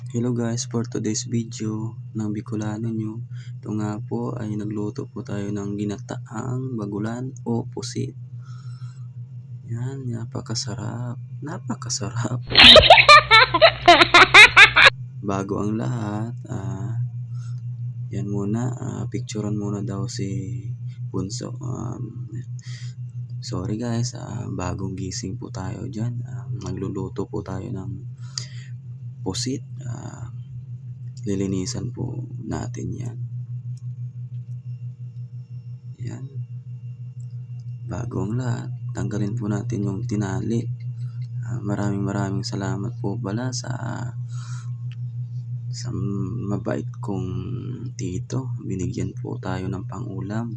Hello guys, for today's video ng Bicolano nyo, ito nga po ay nagluto po tayo ng ginataang bagulan o pusit. Yan, napakasarap. Bago ang lahat, yan muna, picturean muna daw si Bunso. Sorry guys, bagong gising po tayo dyan. Magluluto po tayo ng pusit. Lilinisan po natin yan. Yan. Bago ang lahat, tanggalin po natin yung tinali. Maraming salamat po pala sa mabait kong tito. Binigyan po tayo ng pangulam.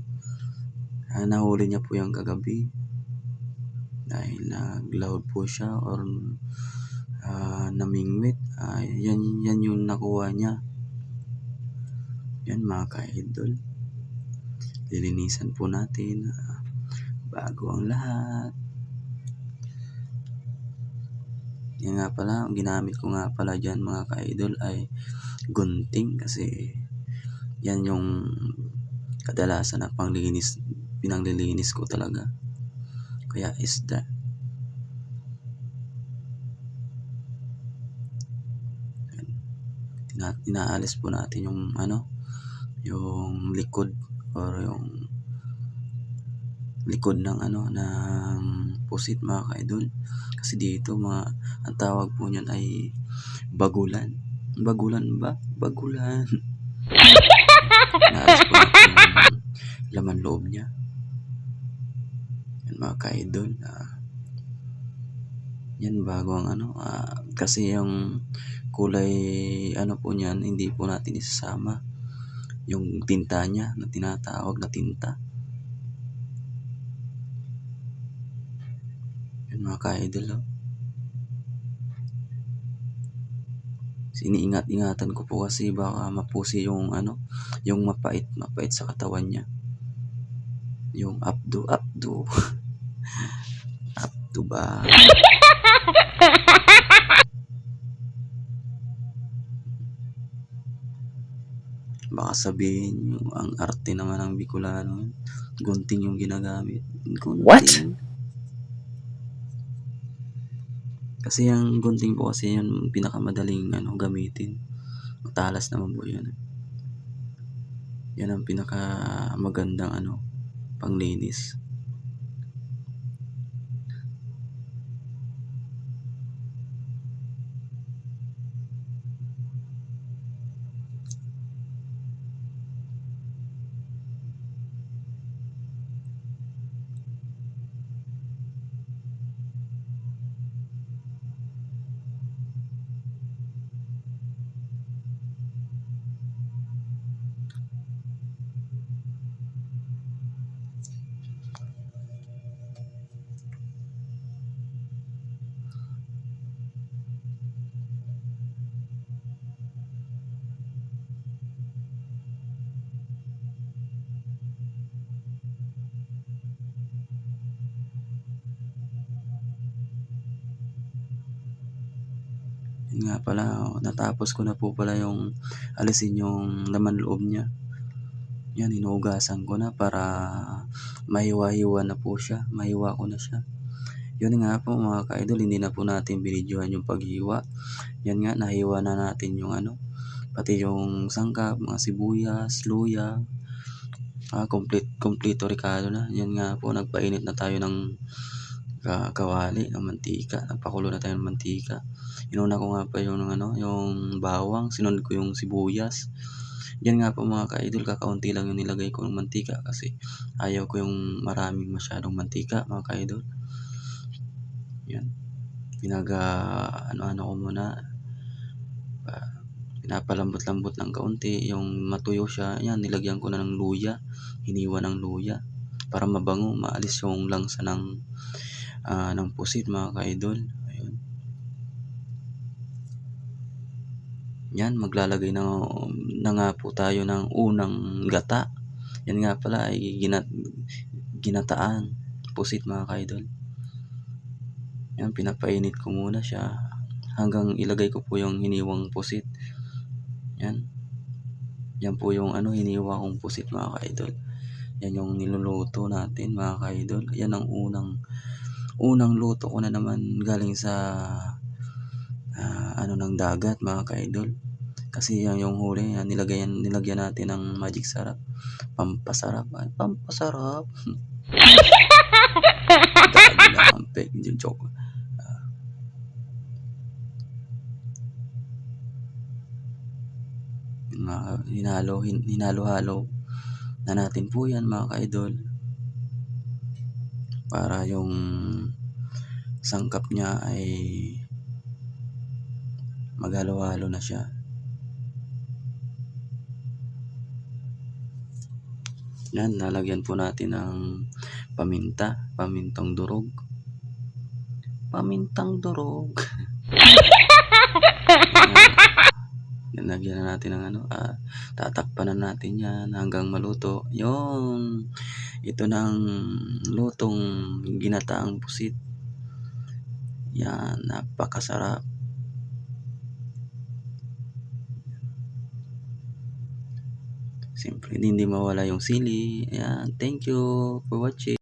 Nahuli niya po yung kagabi dahil nag-loud po siya or namingwit. Yan yung nakuha niya. Yan mga ka-idol, lilinisan po natin bago ang lahat. Yan nga pala, ang ginamit ko nga pala dyan mga ka-idol ay gunting, kasi yan yung kadalasan na pinanglilinis ko talaga. Kaya isda. Inaalis po natin yung yung likod or yung likod ng ng pusit mga ka-idol. Kasi dito ang tawag po niyan ay bagulan. Bagulan ba? Bagulan. Inaalis po natin yung laman loob niya. Yan mga ka-idol. Yan bago ang kasi yung kulay po niyan, hindi po natin isasama yung tinta niya na tinatawag na tinta. Yan mga ka-idol. Iniingat-ingatan ko po kasi baka mapusi yung yung mapait sa katawan niya. Yung abdo abdo ba? Baka sabihin nyo, ang arte naman ng Bicolano, gunting yung ginagamit. Gunting. What? Kasi yung gunting po kasi yung pinakamadaling gamitin. Matalas naman po yan. Yan ang pinakamagandang panglinis. Yun nga pala, natapos ko na po pala yung alisin yung laman loob niya. Yan, hinugasan ko na para mahiwa-hiwa na po siya. Mahiwa ko na siya. Yun nga po mga ka-idol, hindi na po natin binidyohan yung paghiwa. Yan nga, nahiwa na natin yung pati yung sangkap, mga sibuyas, luya. Kompleto Ricardo na. Yan nga po, nagpainit na tayo ng kawali, ng mantika. Nagpakulo na tayo ng mantika. Inuna ko nga pa yung yung bawang, sinunod ko yung sibuyas. Yan nga po mga ka-idol, kakaunti lang yung nilagay ko ng mantika kasi ayaw ko yung maraming masyadong mantika mga ka-idol. Yan. Ko muna. Pinapalambot-lambot ng kaunti. Yung matuyo siya, yan, nilagyan ko na ng luya. Hiniwa ng luya para mabango, maalis yung langsa ng pusit mga ka-idol. Ayun. Yan, maglalagay na nga po tayo ng unang gata. Yan nga pala ay ginataan pusit mga ka-idol. Yan, pinapainit ko muna siya hanggang ilagay ko po yung hiniwang pusit. Yan. Yan po yung hiniwa kong pusit mga ka-idol. Yan yung niluluto natin mga ka-idol. Yan ang unang luto ko na naman galing sa ng dagat mga ka-idol. Kasi yan yung huli, nilagyan natin ng magic sarap. Pampasarap. Ay, pampasarap. Gago lang, fake joke. Hinalo-halo na natin po yan mga ka-idol. Para yung sangkap niya ay maghalo-halo na siya. Yan, lalagyan po natin ng pamintang durog. Pamintang durog. Lagyan na natin ng tatakpan na natin yan hanggang maluto. Yung ito ng lutong ginataang pusit. Yan, napakasarap. Siyempre, hindi mawala yung sili. Ayan, thank you for watching.